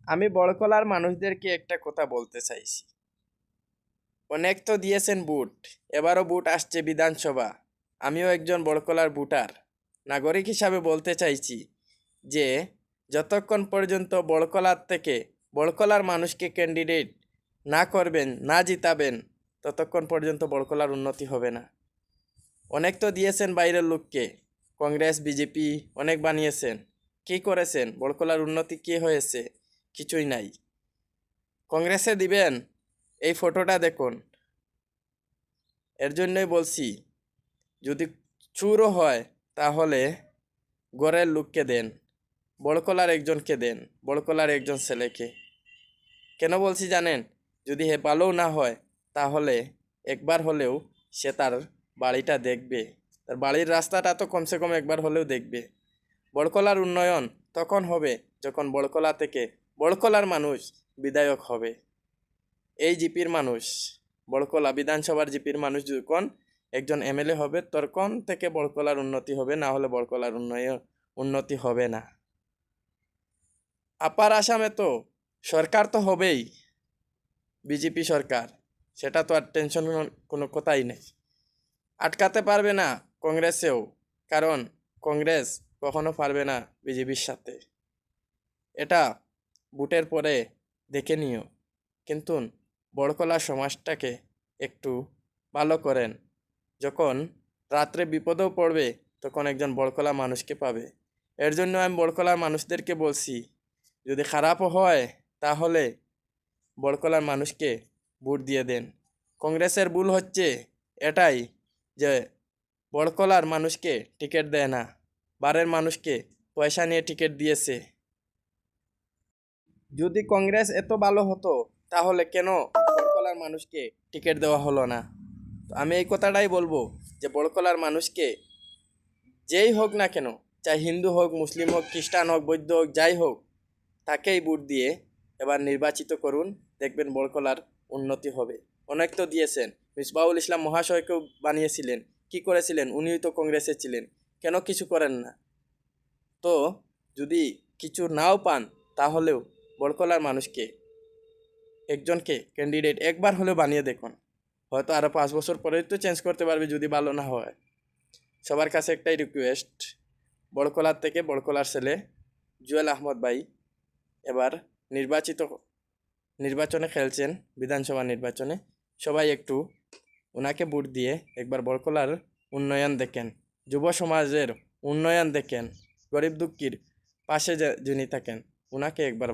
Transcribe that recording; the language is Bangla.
আমি বড়কলার মানুষদেরকে একটা কথা বলতে চাইছি। অনেক তো দিয়েছেন বুট, এবারও বুট আসছে বিধানসভা। আমিও একজন বড়কলার বুটার নাগরিক হিসাবে বলতে চাইছি যে যতক্ষণ পর্যন্ত বড়কলার থেকে বড়কলার মানুষকে ক্যান্ডিডেট না করবেন, না জিতাবেন, ততক্ষণ পর্যন্ত বড়কলার উন্নতি হবে না। অনেক তো দিয়েছেন বাইরের লোককে, কংগ্রেস বিজেপি অনেক বানিয়েছেন। কী করেছেন? বড়কলার উন্নতি কী হয়েছে? কিছুই নাই। কংগ্রেসে দিবেন, এই ফটোটা দেখুন। এর জন্যই বলছি, যদি চুরও হয় তাহলে গড়ের লোককে দেন, বড়কলার একজনকে দেন, বড়কলার একজন ছেলেকে। কেন বলছি জানেন? যদি হে ভালোও না হয় তাহলে একবার হলেও সে তার বাড়িটা দেখবে, তার বাড়ির রাস্তাটা তো কমসে কম একবার হলেও দেখবে। বড়কলার উন্নয়ন তখন হবে যখন বড়কলা থেকে বড়কলার মানুষ বিধায়ক হবে। এই জিপির মানুষ, বড়কলা বিধানসভার জিপির মানুষ যখন একজন এমএলএ হবে তখন থেকে বড়কলার উন্নতি হবে, না হলে বড়কলার উন্নতি হবে না। আপার আসামে তো সরকার তো হবেই, বিজেপি সরকার, সেটা তো আর টেনশন কোনো কথাই নেই। আটকাতে পারবে না কংগ্রেসেও, কারণ কংগ্রেস কখনো পারবে না বিজেপির সাথে। এটা ভোটের পরে দেখে নিও। কিন্তু বড়কলা সমাজটাকে একটু ভালো করেন। যখন রাত্রে বিপদেও পড়বে তখন একজন বড়কলা মানুষকে পাবে। এর জন্য আমি বড়কলার মানুষদেরকে বলছি, যদি খারাপও হয় তাহলে বড়কলার মানুষকে ভোট দিয়ে দেন। কংগ্রেসের ভুল হচ্ছে এটাই যে বড়কলার মানুষকে টিকিট দেয় না, বারের মানুষকে পয়সা নিয়ে টিকিট দিয়েছে। যদি কংগ্রেস এত ভালো হতো তাহলে কেন বড়কলার মানুষকে টিকিট দেওয়া হলো না? তো আমি এই কথাটাই বলবো যে বড়কলার মানুষকে যেই হোক না কেন, চাই হিন্দু হোক, মুসলিম হোক, খ্রিস্টান হোক, বৌদ্ধ হোক, যাই হোক, তাকেই ভোট দিয়ে এবার নির্বাচিত করুন। দেখবেন বড়কলার উন্নতি হবে। অনেক তো দিয়েছেন, মিসবাহুল ইসলাম মহাশয়কেও বানিয়েছিলেন। কি করেছিলেন? উনিও তো কংগ্রেসে ছিলেন, কেন কিছু করেন না? তো যদি কিছু নাও পান তাহলেও বড়কলার মানুষকে একজনকে ক্যান্ডিডেট একবার হলেও বানিয়ে দেখুন। হয়তো আরও 5 বছর পরেই তো চেঞ্জ করতে পারবে যদি ভালো না হয়। সবার কাছে একটাই রিকোয়েস্ট, বড়কলার থেকে বড়কলার ছেলে জুয়েল আহমদ ভাই এবার নির্বাচনে খেলছেন, বিধানসভা নির্বাচনে। সবাই একটু ওনাকে ভোট দিয়ে একবার বড়কলার উন্নয়ন দেখেন, যুব সমাজের উন্নয়ন দেখেন, গরিব দুঃখীর পাশে যিনি থাকেন ওনাকে একবার